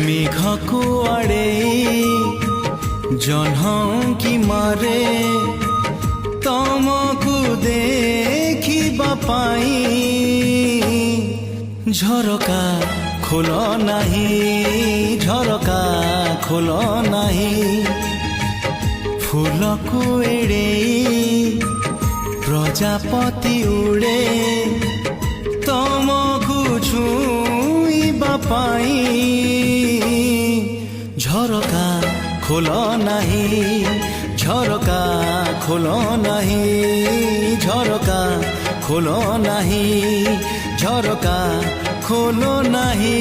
মেঘকু আড়েই জহ্ন কি মারে তমকু দেখিবা পাই ঝরকা খোল নাহি ঝরকা খোল নাহি ফুলকু এড়েই প্রজাপতি উড়ে তমকু ছুঁইবা পাই ঝরকা খোল নাহি ঝরকা খোল নাহি ঝরকা খোল নাহি ঝরকা খোল নাহি।